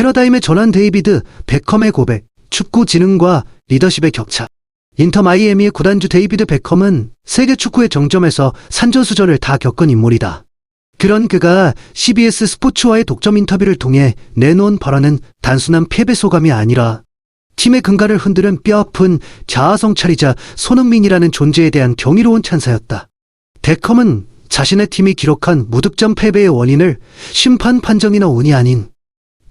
패러다임의 전환 데이비드 베컴의 고백, 축구 지능과 리더십의 격차. 인터 마이애미의 구단주 데이비드 베컴은 세계 축구의 정점에서 산전수전을 다 겪은 인물이다. 그런 그가 CBS 스포츠와의 독점 인터뷰를 통해 내놓은 발언은 단순한 패배 소감이 아니라 팀의 근간을 흔드는 뼈아픈 자아성찰이자 손흥민이라는 존재에 대한 경이로운 찬사였다. 베컴은 자신의 팀이 기록한 무득점 패배의 원인을 심판 판정이나 운이 아닌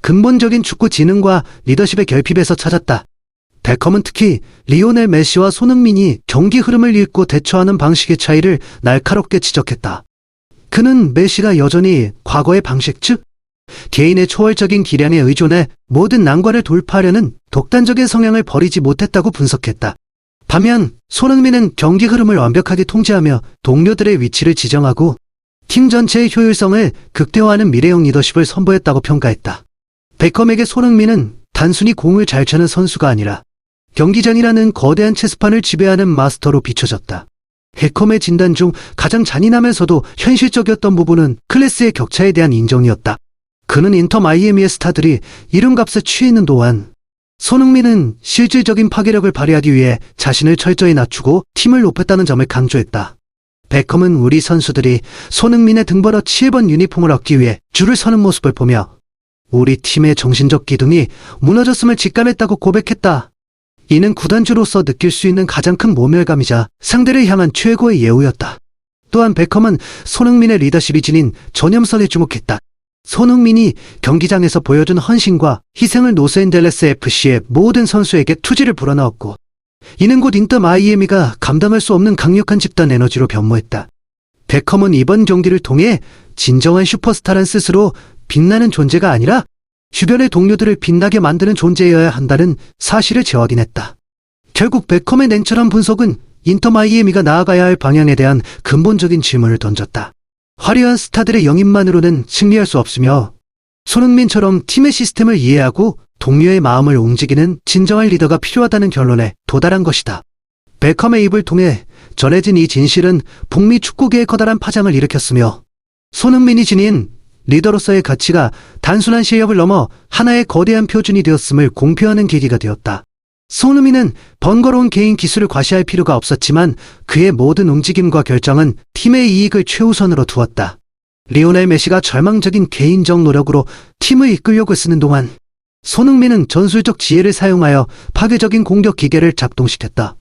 근본적인 축구 지능과 리더십의 결핍에서 찾았다. 베컴은 특히 리오넬 메시와 손흥민이 경기 흐름을 읽고 대처하는 방식의 차이를 날카롭게 지적했다. 그는 메시가 여전히 과거의 방식, 즉 개인의 초월적인 기량에 의존해 모든 난관을 돌파하려는 독단적인 성향을 버리지 못했다고 분석했다. 반면 손흥민은 경기 흐름을 완벽하게 통제하며 동료들의 위치를 지정하고 팀 전체의 효율성을 극대화하는 미래형 리더십을 선보였다고 평가했다. 베컴에게 손흥민은 단순히 공을 잘 차는 선수가 아니라 경기장이라는 거대한 체스판을 지배하는 마스터로 비춰졌다. 베컴의 진단 중 가장 잔인하면서도 현실적이었던 부분은 클래스의 격차에 대한 인정이었다. 그는 인터 마이애미의 스타들이 이름값에 취해 있는 동안 손흥민은 실질적인 파괴력을 발휘하기 위해 자신을 철저히 낮추고 팀을 높였다는 점을 강조했다. 베컴은 우리 선수들이 손흥민의 등벌어 7번 유니폼을 얻기 위해 줄을 서는 모습을 보며 우리 팀의 정신적 기둥이 무너졌음을 직감했다고 고백했다. 이는 구단주로서 느낄 수 있는 가장 큰 모멸감이자 상대를 향한 최고의 예우였다. 또한 베컴은 손흥민의 리더십이 지닌 전염성에 주목했다. 손흥민이 경기장에서 보여준 헌신과 희생을 로스앤젤레스 FC의 모든 선수에게 투지를 불어넣었고 이는 곧 인터 마이애미가 감당할 수 없는 강력한 집단 에너지로 변모했다. 베컴은 이번 경기를 통해 진정한 슈퍼스타란 스스로 빛나는 존재가 아니라 주변의 동료들을 빛나게 만드는 존재여야 한다는 사실을 재확인했다. 결국 베컴의 냉철한 분석은 인터 마이애미가 나아가야 할 방향에 대한 근본적인 질문을 던졌다. 화려한 스타들의 영입만으로는 승리할 수 없으며 손흥민처럼 팀의 시스템을 이해하고 동료의 마음을 움직이는 진정한 리더가 필요하다는 결론에 도달한 것이다. 베컴의 입을 통해 전해진 이 진실은 북미 축구계에 커다란 파장을 일으켰으며 손흥민이 지닌 리더로서의 가치가 단순한 실력을 넘어 하나의 거대한 표준이 되었음을 공표하는 계기가 되었다. 손흥민은 번거로운 개인 기술을 과시할 필요가 없었지만 그의 모든 움직임과 결정은 팀의 이익을 최우선으로 두었다. 리오넬 메시가 절망적인 개인적 노력으로 팀을 이끌려고 쓰는 동안 손흥민은 전술적 지혜를 사용하여 파괴적인 공격 기계를 작동시켰다.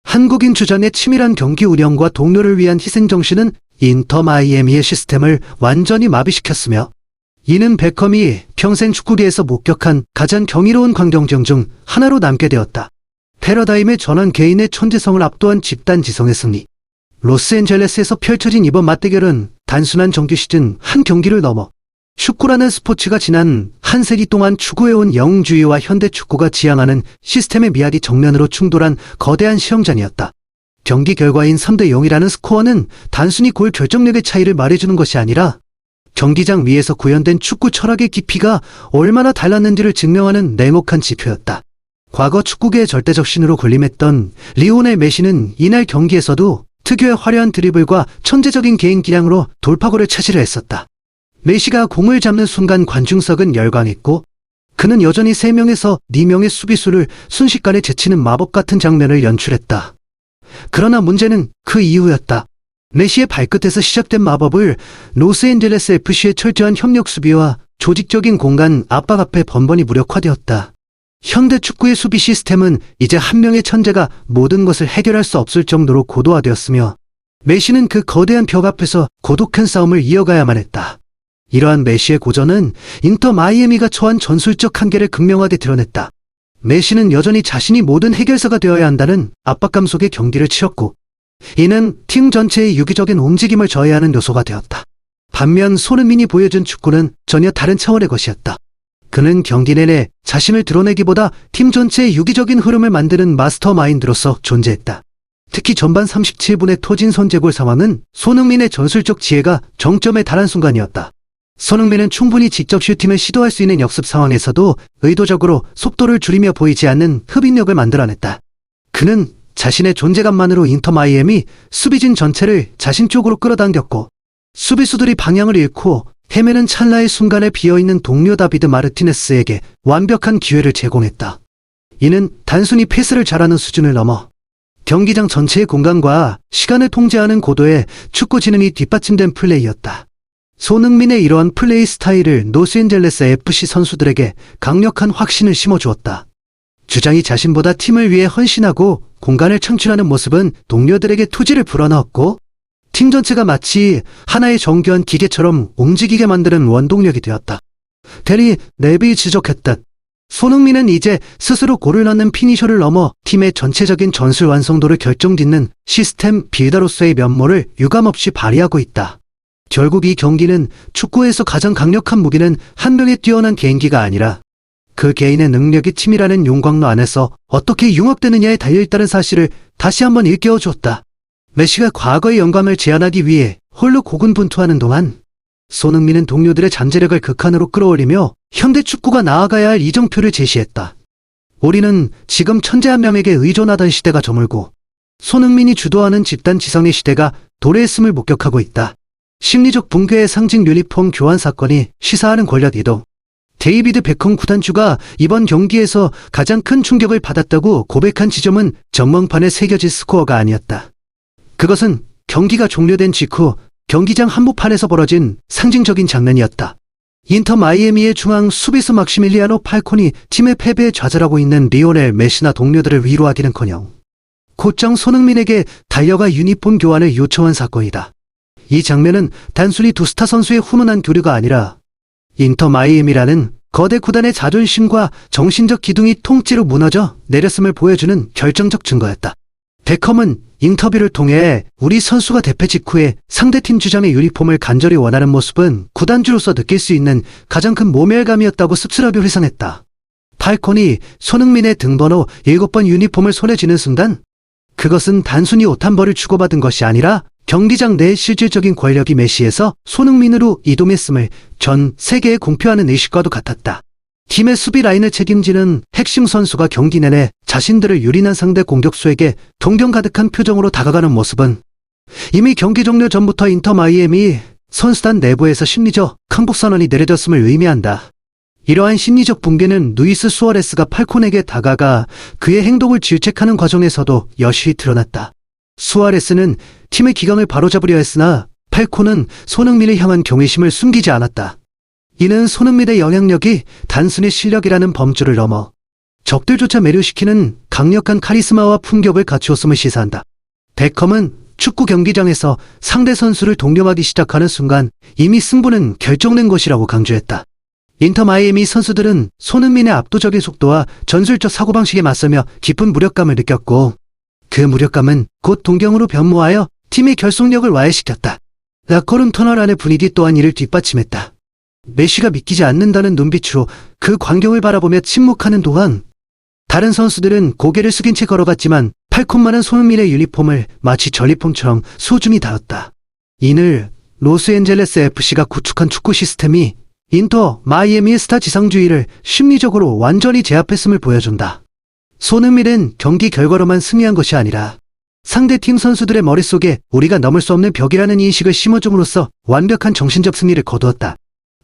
한국인 주전의 치밀한 경기 운영과 동료를 위한 희생정신은 인터 마이애미의 시스템을 완전히 마비시켰으며 이는 베컴이 평생 축구계에서 목격한 가장 경이로운 광경정 중 하나로 남게 되었다. 패러다임의 전환, 개인의 천재성을 압도한 집단 지성의 승리. 로스앤젤레스에서 펼쳐진 이번 맞대결은 단순한 정규 시즌 한 경기를 넘어 축구라는 스포츠가 지난 한 세기 동안 추구해온 영웅주의와 현대 축구가 지향하는 시스템의 미학이 정면으로 충돌한 거대한 시험전이었다. 경기 결과인 3대 0이라는 스코어는 단순히 골 결정력의 차이를 말해주는 것이 아니라 경기장 위에서 구현된 축구 철학의 깊이가 얼마나 달랐는지를 증명하는 냉혹한 지표였다. 과거 축구계의 절대적 신으로 군림했던 리오넬 메시는 이날 경기에서도 특유의 화려한 드리블과 천재적인 개인 기량으로 돌파골을 차지를 했었다. 메시가 공을 잡는 순간 관중석은 열광했고 그는 여전히 3명에서 4명의 수비수를 순식간에 제치는 마법 같은 장면을 연출했다. 그러나 문제는 그 이후였다. 메시의 발끝에서 시작된 마법을 로스앤젤레스 FC의 철저한 협력 수비와 조직적인 공간 압박 앞에 번번이 무력화되었다. 현대 축구의 수비 시스템은 이제 한 명의 천재가 모든 것을 해결할 수 없을 정도로 고도화되었으며 메시는 그 거대한 벽 앞에서 고독한 싸움을 이어가야만 했다. 이러한 메시의 고전은 인터 마이애미가 처한 전술적 한계를 극명하게 드러냈다. 메시는 여전히 자신이 모든 해결사가 되어야 한다는 압박감 속에 경기를 치렀고 이는 팀 전체의 유기적인 움직임을 저해하는 요소가 되었다. 반면 손흥민이 보여준 축구는 전혀 다른 차원의 것이었다. 그는 경기 내내 자신을 드러내기보다 팀 전체의 유기적인 흐름을 만드는 마스터 마인드로서 존재했다. 특히 전반 37분의 토진 선제골 상황은 손흥민의 전술적 지혜가 정점에 달한 순간이었다. 손흥민은 충분히 직접 슈팅을 시도할 수 있는 역습 상황에서도 의도적으로 속도를 줄이며 보이지 않는 흡인력을 만들어냈다. 그는 자신의 존재감만으로 인터 마이애미 수비진 전체를 자신 쪽으로 끌어당겼고 수비수들이 방향을 잃고 헤매는 찰나의 순간에 비어있는 동료 다비드 마르티네스에게 완벽한 기회를 제공했다. 이는 단순히 패스를 잘하는 수준을 넘어 경기장 전체의 공간과 시간을 통제하는 고도의 축구 지능이 뒷받침된 플레이였다. 손흥민의 이러한 플레이 스타일을 로스앤젤레스 FC 선수들에게 강력한 확신을 심어주었다. 주장이 자신보다 팀을 위해 헌신하고 공간을 창출하는 모습은 동료들에게 투지를 불어넣었고, 팀 전체가 마치 하나의 정교한 기계처럼 움직이게 만드는 원동력이 되었다. 데리 네비 지적했듯 손흥민은 이제 스스로 골을 넣는 피니셔를 넘어 팀의 전체적인 전술 완성도를 결정짓는 시스템 빌더로서의 면모를 유감없이 발휘하고 있다. 결국 이 경기는 축구에서 가장 강력한 무기는 한 명의 뛰어난 개인기가 아니라 그 개인의 능력이 팀이라는 용광로 안에서 어떻게 융합되느냐에 달려있다는 사실을 다시 한번 일깨워주었다. 메시가 과거의 영감을 제한하기 위해 홀로 고군분투하는 동안 손흥민은 동료들의 잠재력을 극한으로 끌어올리며 현대 축구가 나아가야 할 이정표를 제시했다. 우리는 지금 천재 한 명에게 의존하던 시대가 저물고 손흥민이 주도하는 집단 지성의 시대가 도래했음을 목격하고 있다. 심리적 붕괴의 상징 유니폼 교환 사건이 시사하는 권력 이동. 데이비드 베컴 구단주가 이번 경기에서 가장 큰 충격을 받았다고 고백한 지점은 전망판에 새겨진 스코어가 아니었다. 그것은 경기가 종료된 직후 경기장 한복판에서 벌어진 상징적인 장면이었다. 인터 마이애미의 중앙 수비수 막시밀리아노 팔콘이 팀의 패배에 좌절하고 있는 리오넬 메시나 동료들을 위로하기는커녕 곧장 손흥민에게 달려가 유니폼 교환을 요청한 사건이다. 이 장면은 단순히 두 스타 선수의 훈훈한 교류가 아니라 인터 마이애미라는 거대 구단의 자존심과 정신적 기둥이 통째로 무너져 내렸음을 보여주는 결정적 증거였다. 베컴은 인터뷰를 통해 우리 선수가 대패 직후에 상대팀 주장의 유니폼을 간절히 원하는 모습은 구단주로서 느낄 수 있는 가장 큰 모멸감이었다고 씁쓸하게 회상했다. 팔콘이 손흥민의 등번호 7번 유니폼을 손에 쥐는 순간 그것은 단순히 옷 한 벌을 주고받은 것이 아니라 경기장 내 실질적인 권력이 메시에서 손흥민으로 이동했음을 전 세계에 공표하는 의식과도 같았다. 팀의 수비 라인을 책임지는 핵심 선수가 경기 내내 자신들을 유린한 상대 공격수에게 동경 가득한 표정으로 다가가는 모습은 이미 경기 종료 전부터 인터 마이애미 선수단 내부에서 심리적 항복선언이 내려졌음을 의미한다. 이러한 심리적 붕괴는 루이스 수아레스가 팔콘에게 다가가 그의 행동을 질책하는 과정에서도 여실히 드러났다. 수아레스는 팀의 기강을 바로잡으려 했으나 팔콘은 손흥민을 향한 경외심을 숨기지 않았다. 이는 손흥민의 영향력이 단순히 실력이라는 범주를 넘어 적들조차 매료시키는 강력한 카리스마와 품격을 갖추었음을 시사한다. 베컴은 축구 경기장에서 상대 선수를 동경하기 시작하는 순간 이미 승부는 결정된 것이라고 강조했다. 인터 마이애미 선수들은 손흥민의 압도적인 속도와 전술적 사고방식에 맞서며 깊은 무력감을 느꼈고 그 무력감은 곧 동경으로 변모하여 팀의 결속력을 와해시켰다. 라커룸 터널 안의 분위기 또한 이를 뒷받침했다. 메시가 믿기지 않는다는 눈빛으로 그 광경을 바라보며 침묵하는 동안 다른 선수들은 고개를 숙인 채 걸어갔지만 팔콘만은 손흥민의 유니폼을 마치 전리품처럼 소중히 다뤘다. 이늘 로스앤젤레스 FC가 구축한 축구 시스템이 인터 마이애미의 스타 지상주의를 심리적으로 완전히 제압했음을 보여준다. 손흥민은 경기 결과로만 승리한 것이 아니라 상대팀 선수들의 머릿속에 우리가 넘을 수 없는 벽이라는 인식을 심어줌으로써 완벽한 정신적 승리를 거두었다.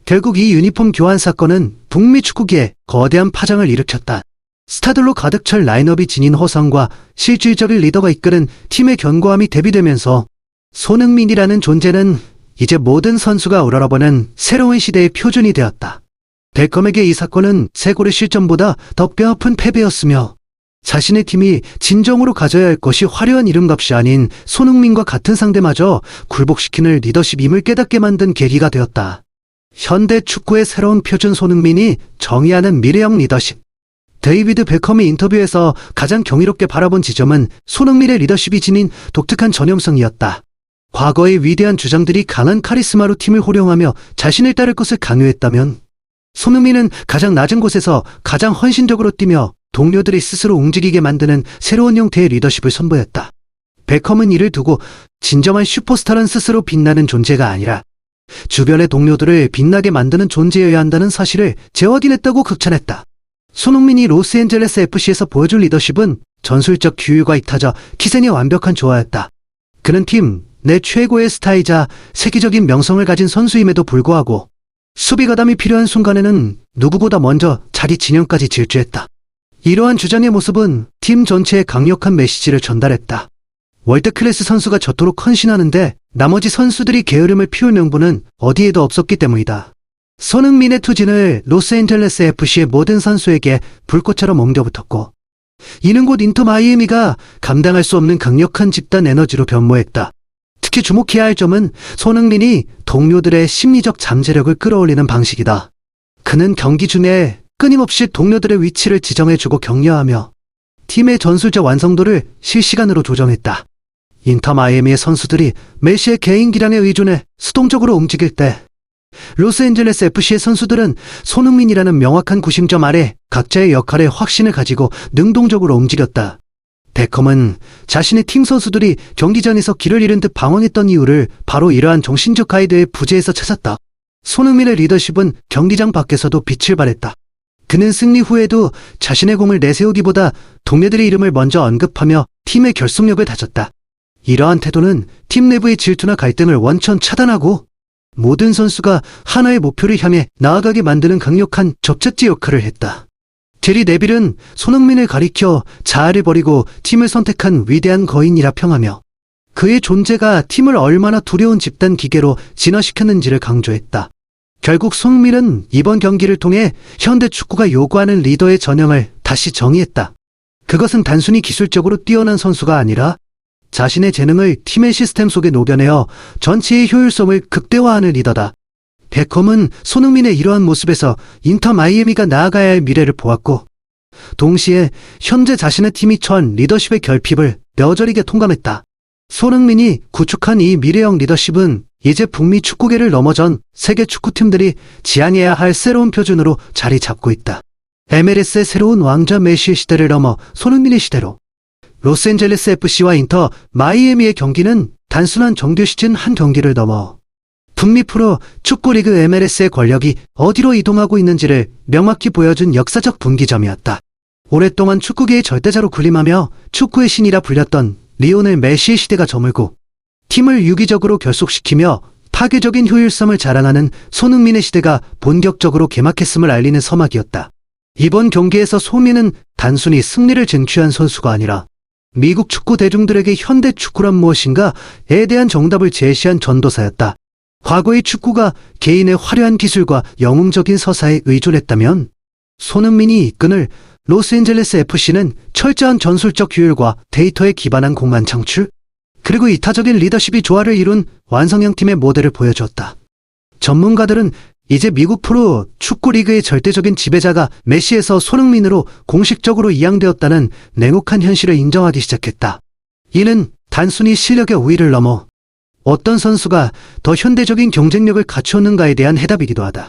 결국 이 유니폼 교환 사건은 북미 축구계에 거대한 파장을 일으켰다. 스타들로 가득 찰 라인업이 지닌 허상과 실질적인 리더가 이끄는 팀의 견고함이 대비되면서 손흥민이라는 존재는 이제 모든 선수가 우러러보는 새로운 시대의 표준이 되었다. 베컴에게 이 사건은 세 골의 실점보다 더 뼈아픈 패배였으며 자신의 팀이 진정으로 가져야 할 것이 화려한 이름값이 아닌 손흥민과 같은 상대마저 굴복시키는 리더십임을 깨닫게 만든 계기가 되었다. 현대 축구의 새로운 표준 손흥민이 정의하는 미래형 리더십. 데이비드 베컴이 인터뷰에서 가장 경이롭게 바라본 지점은 손흥민의 리더십이 지닌 독특한 전염성이었다. 과거의 위대한 주장들이 강한 카리스마로 팀을 호령하며 자신을 따를 것을 강요했다면 손흥민은 가장 낮은 곳에서 가장 헌신적으로 뛰며 동료들이 스스로 움직이게 만드는 새로운 형태의 리더십을 선보였다. 베컴은 이를 두고 진정한 슈퍼스타는 스스로 빛나는 존재가 아니라 주변의 동료들을 빛나게 만드는 존재여야 한다는 사실을 재확인했다고 극찬했다. 손흥민이 로스앤젤레스 FC에서 보여줄 리더십은 전술적 규율과 이타적 기센의 완벽한 조화였다. 그는 팀 내 최고의 스타이자 세계적인 명성을 가진 선수임에도 불구하고 수비 가담이 필요한 순간에는 누구보다 먼저 자기 진영까지 질주했다. 이러한 주장의 모습은 팀 전체에 강력한 메시지를 전달했다. 월드클래스 선수가 저토록 헌신하는데 나머지 선수들이 게으름을 피울 명분은 어디에도 없었기 때문이다. 손흥민의 투진을 로스앤젤레스 FC의 모든 선수에게 불꽃처럼 옮겨붙었고, 이는 곧 인터 마이애미가 감당할 수 없는 강력한 집단 에너지로 변모했다. 특히 주목해야 할 점은 손흥민이 동료들의 심리적 잠재력을 끌어올리는 방식이다. 그는 경기 중에 끊임없이 동료들의 위치를 지정해주고 격려하며 팀의 전술적 완성도를 실시간으로 조정했다. 인터 마이애미의 선수들이 메시의 개인 기량에 의존해 수동적으로 움직일 때, 로스앤젤레스 FC의 선수들은 손흥민이라는 명확한 구심점 아래 각자의 역할에 확신을 가지고 능동적으로 움직였다. 베컴은 자신의 팀 선수들이 경기장에서 길을 잃은 듯 방황했던 이유를 바로 이러한 정신적 가이드의 부재에서 찾았다. 손흥민의 리더십은 경기장 밖에서도 빛을 발했다. 그는 승리 후에도 자신의 공을 내세우기보다 동료들의 이름을 먼저 언급하며 팀의 결속력을 다졌다. 이러한 태도는 팀 내부의 질투나 갈등을 원천 차단하고 모든 선수가 하나의 목표를 향해 나아가게 만드는 강력한 접착제 역할을 했다. 제리 네빌은 손흥민을 가리켜 자아를 버리고 팀을 선택한 위대한 거인이라 평하며 그의 존재가 팀을 얼마나 두려운 집단 기계로 진화시켰는지를 강조했다. 결국 손흥민은 이번 경기를 통해 현대 축구가 요구하는 리더의 전형을 다시 정의했다. 그것은 단순히 기술적으로 뛰어난 선수가 아니라 자신의 재능을 팀의 시스템 속에 녹여내어 전체의 효율성을 극대화하는 리더다. 베컴은 손흥민의 이러한 모습에서 인터 마이애미가 나아가야 할 미래를 보았고, 동시에 현재 자신의 팀이 처한 리더십의 결핍을 뼈저리게 통감했다. 손흥민이 구축한 이 미래형 리더십은 이제 북미 축구계를 넘어선 세계 축구팀들이 지향해야 할 새로운 표준으로 자리 잡고 있다. MLS의 새로운 왕자 메시의 시대를 넘어 손흥민의 시대로, 로스앤젤레스 FC와 인터 마이애미의 경기는 단순한 정규 시즌 한 경기를 넘어 북미 프로 축구리그 MLS의 권력이 어디로 이동하고 있는지를 명확히 보여준 역사적 분기점이었다. 오랫동안 축구계의 절대자로 군림하며 축구의 신이라 불렸던 리오넬 메시의 시대가 저물고 팀을 유기적으로 결속시키며 파괴적인 효율성을 자랑하는 손흥민의 시대가 본격적으로 개막했음을 알리는 서막이었다. 이번 경기에서 손흥민은 단순히 승리를 쟁취한 선수가 아니라 미국 축구 대중들에게 현대 축구란 무엇인가에 대한 정답을 제시한 전도사였다. 과거의 축구가 개인의 화려한 기술과 영웅적인 서사에 의존했다면 손흥민이 이끈을 로스앤젤레스 FC는 철저한 전술적 효율과 데이터에 기반한 공간 창출, 그리고 이타적인 리더십이 조화를 이룬 완성형 팀의 모델을 보여주었다. 전문가들은 이제 미국 프로 축구 리그의 절대적인 지배자가 메시에서 손흥민으로 공식적으로 이양되었다는 냉혹한 현실을 인정하기 시작했다. 이는 단순히 실력의 우위를 넘어 어떤 선수가 더 현대적인 경쟁력을 갖추었는가에 대한 해답이기도 하다.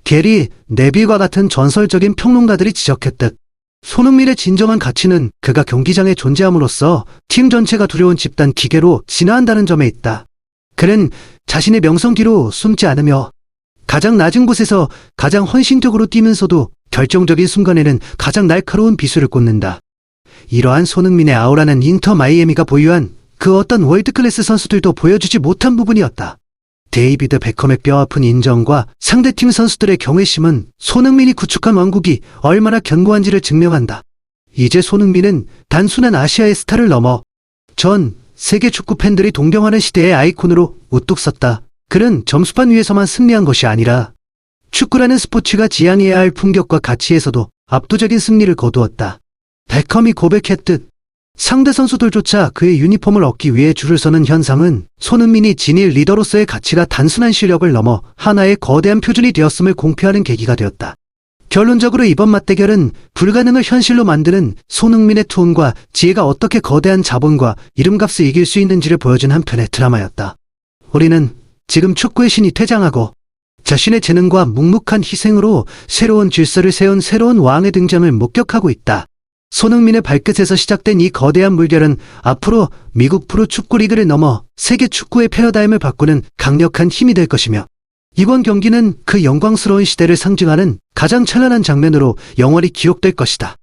게리 네빌과 같은 전설적인 평론가들이 지적했듯 손흥민의 진정한 가치는 그가 경기장에 존재함으로써 팀 전체가 두려운 집단 기계로 진화한다는 점에 있다. 그는 자신의 명성 뒤로 숨지 않으며 가장 낮은 곳에서 가장 헌신적으로 뛰면서도 결정적인 순간에는 가장 날카로운 비수를 꽂는다. 이러한 손흥민의 아우라는 인터 마이애미가 보유한 그 어떤 월드클래스 선수들도 보여주지 못한 부분이었다. 데이비드 베컴의 뼈아픈 인정과 상대팀 선수들의 경외심은 손흥민이 구축한 왕국이 얼마나 견고한지를 증명한다. 이제 손흥민은 단순한 아시아의 스타를 넘어 전 세계 축구 팬들이 동경하는 시대의 아이콘으로 우뚝 섰다. 그는 점수판 위에서만 승리한 것이 아니라 축구라는 스포츠가 지향해야 할 품격과 가치에서도 압도적인 승리를 거두었다. 베컴이 고백했듯 상대 선수들조차 그의 유니폼을 얻기 위해 줄을 서는 현상은 손흥민이 진일 리더로서의 가치가 단순한 실력을 넘어 하나의 거대한 표준이 되었음을 공표하는 계기가 되었다. 결론적으로 이번 맞대결은 불가능을 현실로 만드는 손흥민의 투혼과 지혜가 어떻게 거대한 자본과 이름값을 이길 수 있는지를 보여준 한편의 드라마였다. 우리는 지금 축구의 신이 퇴장하고 자신의 재능과 묵묵한 희생으로 새로운 질서를 세운 새로운 왕의 등장을 목격하고 있다. 손흥민의 발끝에서 시작된 이 거대한 물결은 앞으로 미국 프로 축구 리그를 넘어 세계 축구의 패러다임을 바꾸는 강력한 힘이 될 것이며, 이번 경기는 그 영광스러운 시대를 상징하는 가장 찬란한 장면으로 영원히 기록될 것이다.